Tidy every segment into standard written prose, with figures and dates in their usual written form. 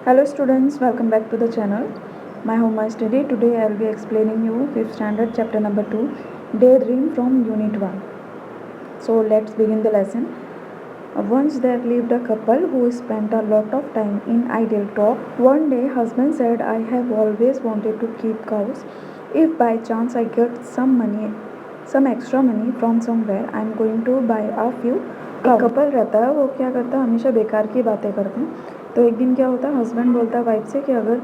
Hello students, welcome back to the channel. My home my study. Today I will be explaining you 5th standard chapter number 2, Daydream from unit 1. So let's begin the lesson. Once there lived a couple who spent a lot of time in idle talk. One day husband said, I have always wanted to keep cows. If by chance I get some extra money from somewhere, I am going to buy a few. एक couple रहता है, वो क्या करता है, हमेशा बेकार की बातें करते हैं. तो एक दिन क्या होता है, हस्बैंड बोलता है वाइफ से कि अगर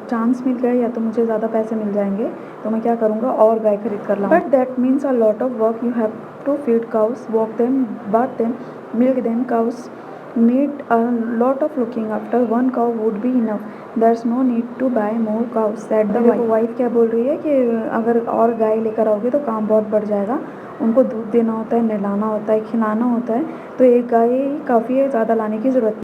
चांस मिल गया या तो मुझे ज़्यादा पैसे मिल जाएंगे तो मैं क्या करूँगा और गाय खरीद कर लाऊंगा. But that means a lot of work. You have to feed cows, walk them, bath them, milk them. Cows need a lot of looking after. One cow would be enough. There's no need to buy more cows, said the wife. Wife क्या बोल रही है कि अगर और गाय लेकर आओगे तो काम बहुत बढ़ जाएगा. उनको दूध देना होता है, नहलाना होता है, खिलाना होता है, तो एक गाय ही काफ़ी है, ज़्यादा लाने की ज़रूरत नहीं.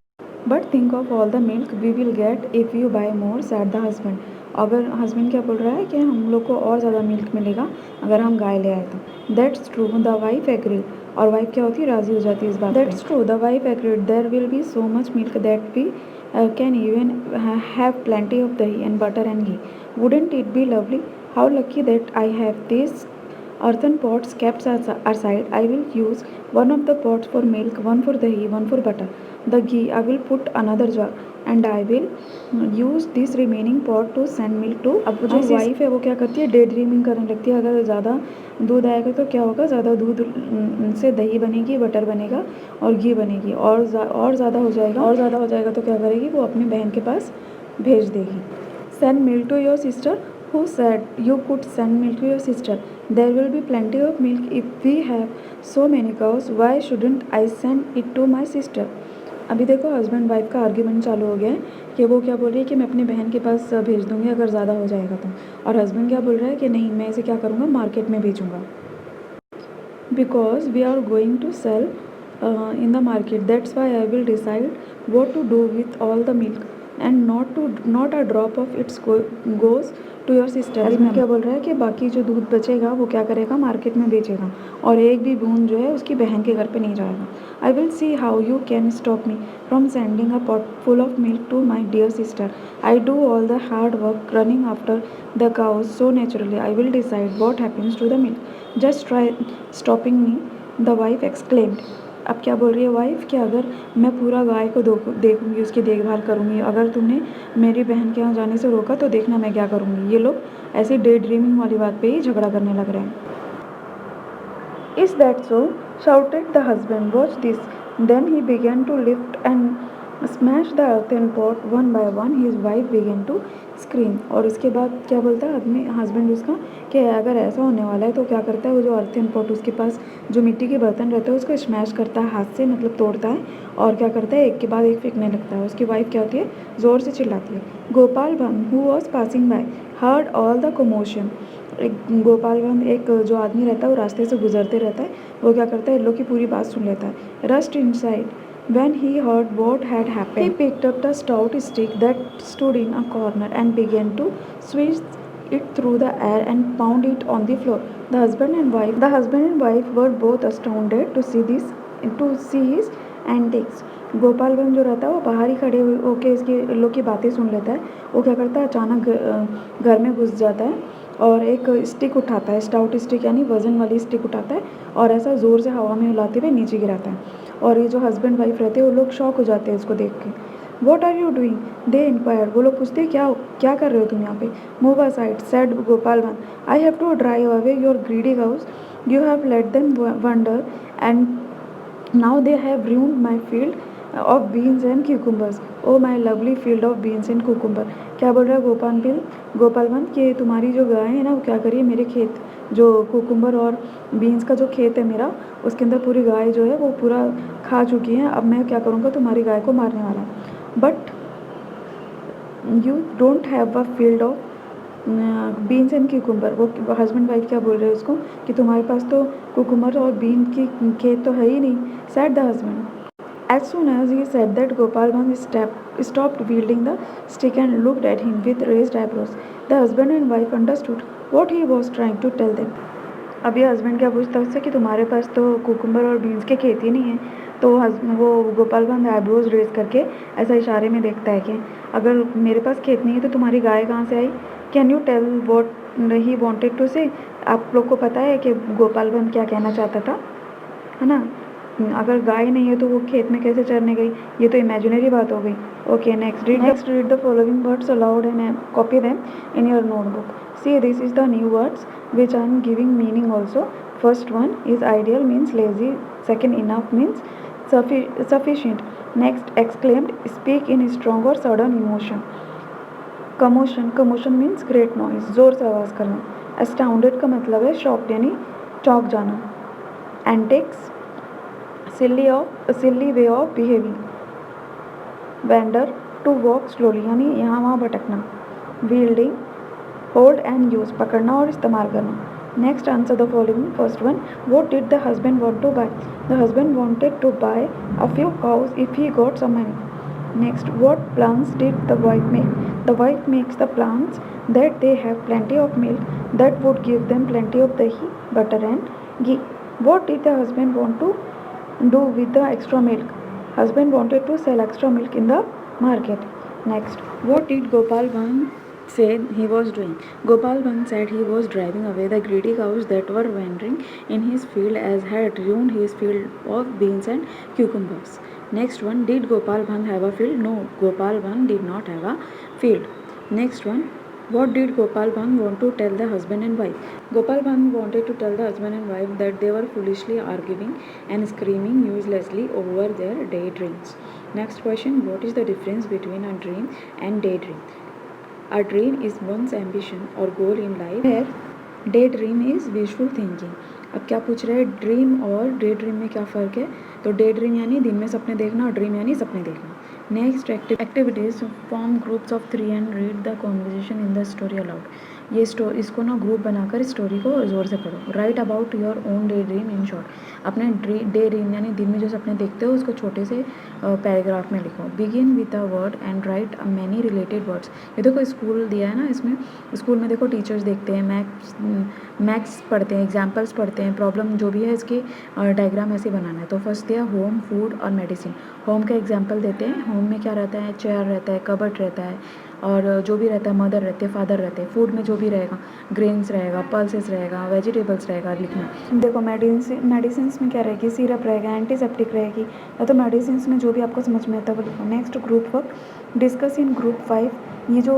But think of all the milk we will get if you buy more, said the husband. अगर हस्बैंड क्या बोल रहा है कि हम लोग को और ज़्यादा मिल्क मिलेगा अगर हम गाय ले आए तो. That's true, the wife agreed. और वाइफ क्या होती है, राज़ी हो जाती है इस बात पे. That's true, the wife agreed. There will be so much milk that we can even have plenty of dahi and butter and ghee. Wouldn't it be lovely? How lucky that I have this earthen pots kept aside. I will use one of the pots for milk, one for dahi, one for butter. The ghee I will put another jar, and I will use this remaining pot to send milk to. अब जो wife है वो क्या करती है, day dreaming करने लगती है. अगर ज़्यादा दूध आएगा तो क्या होगा, ज़्यादा दूध से दही बनेगी, बटर बनेगा और घी बनेगी, और ज़्यादा हो जाएगा तो क्या करेगी, वो अपनी बहन के पास भेज देगी. Send milk to your sister. Who said you could send milk to your sister? There will be plenty of milk if we have so many cows. Why shouldn't I send it to my sister? अभी देखो husband wife का argument चालू हो गया है कि वो क्या बोल रही है कि मैं अपनी बहन के पास भेज दूँगी अगर ज़्यादा हो जाएगा तो, और हस्बैंड क्या बोल रहा है कि नहीं, मैं इसे क्या करूँगा, मार्केट में बेचूँगा. Because we are going to sell in the market, that's why I will decide what to do with all the milk, and not a drop of it goes to your sister. Husband क्या बोल रहा है कि बाकी जो दूध बचेगा वो क्या करेगा, मार्केट में बेचेगा, और एक भी बूंद जो है उसकी बहन के घर पे नहीं जाएगा. I will see how you can stop me from sending a pot full of milk to my dear sister. I do all the hard work running after the cows so naturally. I will decide what happens to the milk. Just try stopping me, the wife exclaimed. अब क्या बोल रही है wife कि अगर मैं पूरा गाय को देखूंगी, उसकी देखभाल करूंगी, अगर तुमने मेरी बहन के यहाँ जाने से रोका तो देखना मैं क्या करूंगी. ये लोग ऐसे डे ड्रीमिंग वाली बात पे ही झगड़ा करने लग रहे हैं. Is that so? Shouted the husband. Watch this. Then he began to lift and smash the earthen pot one by one. His wife began to scream. और उसके बाद क्या बोलता है आदमी, हस्बैंड उसका, कि अगर ऐसा होने वाला है तो क्या करता है, वो जो अर्थन पॉट उसके पास जो मिट्टी के बर्तन रहते हैं उसको स्मैश करता है हाथ से, मतलब तोड़ता है, और क्या करता है एक के बाद एक फेंकने लगता है. उसकी वाइफ क्या होती है, ज़ोर से चिल्लाती है. गोपाल भंग, who was passing by, heard all the commotion. एक गोपाल भंग, एक जो आदमी रहता है वो रास्ते से गुजरते रहता है, वो क्या करता है, इन लोग की पूरी बात सुन लेता है. Rust inside. When he heard what had happened, he picked up the stout stick that stood in a corner and began to swing it through the air and pound it on the floor. The husband and wife were both astounded to see his antics. Gopal भंग जो रहता है वो बाहर ही खड़े होके इसके लोग की बातें सुन लेता है. वो क्या करता है, अचानक घर में घुस जाता है और एक स्टिक उठाता है, स्टाउट स्टिक यानी वज़न वाली स्टिक उठाता है, और ऐसा ज़ोर से हवा में हिलाते हुए नीचे गिराता है. और ये जो हस्बैंड वाइफ रहते हैं वो लोग शॉक हो जाते हैं इसको देख के. What are you doing, they inquire. वो लोग पूछते हैं क्या कर रहे हो तुम यहाँ पे. Move aside, said Gopal Bhang. I have to drive away your greedy cows. You have let them wander and now they have ruined my field of beans and cucumbers. Oh my lovely field of beans and cucumber. क्या बोल रहा है गोपाल भंग कि तुम्हारी जो गाय है ना वो क्या करिए, मेरे खेत जो कुकुम्बर और बीन्स का जो खेत है मेरा, उसके अंदर पूरी गाय जो है वो पूरा खा चुकी है. अब मैं क्या करूँगा, तुम्हारी गाय को मारने वाला हूँ. But you don't have a field of beans and cucumber. वो हस्बैंड वाइफ क्या बोल रहे हैं उसको कि तुम्हारे पास तो कुकुम्बर और बीन की खेत तो है ही नहीं, sad the husband. As soon as he said that, Gopal Bhang stopped wielding the stick and looked at him with raised eyebrows. The husband and wife understood what he was trying to tell them. अभी husband क्या पूछता है उससे कि तुम्हारे पास तो cucumber और beans के खेत ही नहीं है, तो वो गोपाल भंग आईब्रोज रेज करके ऐसा इशारे में देखता है कि अगर मेरे पास खेत नहीं है तो तुम्हारी गाय कहाँ से आई? Can you tell what he wanted to say? आप लोग को पता है कि गोपाल भंग क्या कहना चाहता था, है ना? अगर गाय नहीं है तो वो खेत में कैसे चरने गई? ये तो इमेजिनरी बात हो गई. Okay, next read the following words allowed and copy them in your notebook. See, this is the new words which I am giving meaning also. First one is ideal means lazy. Second, enough means sufficient. Next, exclaimed, speak in strong or sudden emotion. Commotion means great noise, जोर से आवाज़ करना. Astounded का मतलब है shocked यानी चौंक जाना. Antics, silly way of behaving. Wander, to walk slowly यानी यहाँ वहाँ भटकना. Wielding, होल्ड एंड यूज़, पकड़ना और इस्तेमाल करना. Next, answer the following. First one, what did the husband want to buy? The husband wanted to buy a few cows if he got some money. Next, what plans did the wife make? The wife makes the plans that they have plenty of milk that would give them plenty of dahi, butter and ghee. What did the husband want to do with the extra milk? Husband wanted to sell extra milk in the market. Next, what did Gopal Bhang said he was doing? Gopal Bhang said he was driving away the greedy cows that were wandering in his field as had ruined his field of beans and cucumbers. Next one, did Gopal Bhang have a field? No, Gopal Bhang did not have a field. Next one, what did Gopal Bhang want to tell the husband and wife? Gopal Bhang wanted to tell the husband and wife that they were foolishly arguing and screaming uselessly over their daydreams. Next question, what is the difference between a dream and daydream? A dream is one's ambition or goal in life, where daydream is wishful thinking. अब क्या पूछ रहे हैं, dream और day dream में क्या फ़र्क है? तो डे ड्रीम यानी दिन में सपने देखना और ड्रीम यानी सपने देखना. Next, activities, form groups of 3 and read the conversation in the story allowed. ये इसको ना ग्रुप बनाकर स्टोरी को ज़ोर से पढ़ो. Right about your own day dream in short. अपने डे ड्रीम यानी दिन में जो सपने देखते हो उसको छोटे से पैराग्राफ में लिखो. Begin with a word and right many related words. ये देखो स्कूल दिया है ना, इसमें स्कूल में देखो टीचर्स देखते हैं, मैथ्स पढ़ते हैं, एग्जाम्पल्स पढ़ते हैं, प्रॉब्लम जो भी है इसके डायग्राम ऐसे बनाना है. तो फर्स्ट दिया होम, फूड और मेडिसिन. होम का एग्जाम्पल देते हैं. होम में क्या रहता है? चेयर रहता है, कबर्ड रहता है और जो भी रहता है, मदर रहते हैं, फादर रहते हैं. फूड में जो भी रहेगा, ग्रेन्स रहेगा, पल्सेस रहेगा, वेजिटेबल्स रहेगा, लिखना. देखो मेडिसिन में क्या रहेगी? सिरप रहेगा, एंटीसेप्टिक रहेगी. या तो मेडिसिन में जो भी आपको समझ में आता है वो लिखो. Next, group work, discuss in group 5. ये जो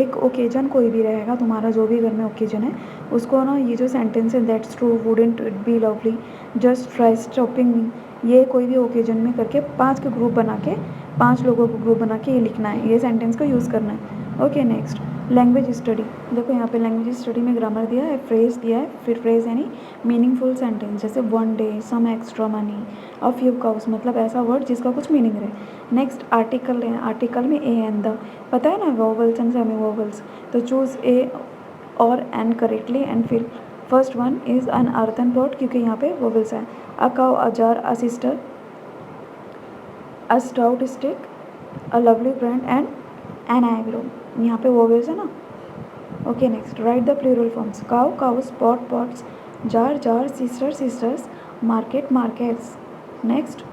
एक ओकेजन कोई भी रहेगा, तुम्हारा जो भी घर में ओकेजन है उसको ना, ये जो सेंटेंस है, that's true, wouldn't it be lovely, just try stopping me, ये कोई भी ओकेजन में करके 5 के ग्रुप बना के, 5 लोगों को ग्रुप बना के ये लिखना है, ये सेंटेंस को यूज़ करना है. Okay, next, language study. देखो यहाँ पे लैंग्वेज स्टडी में ग्रामर दिया है, फ्रेज दिया है. फिर फ्रेज यानी मीनिंगफुल सेंटेंस, जैसे one day, some extra money, a few cows, मतलब ऐसा वर्ड जिसका कुछ मीनिंग रहे. नेक्स्ट, आर्टिकल है. आर्टिकल में ए एंड द, पता है ना, वोवल्स एंड सेमी वोवल्स. तो चूज़ ए और an correctly and fill. First one is an earthen pot, क्योंकि यहाँ पे वोवल्स है. A cow, a jar, a sister, a stout stick, a lovely friend and an eyebrow. यहाँ पे vowels है ना. Okay, next, write the plural forms. Cow, cows, pot, pots, jar, jar, sister, sisters, market, markets. Next,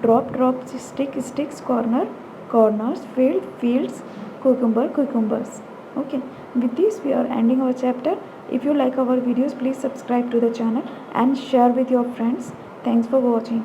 drop, drop, stick, sticks, corner, corners, field, fields, cucumber, cucumbers. Okay, with this we are ending our chapter. If you like our videos, please subscribe to the channel and share with your friends. Thanks for watching.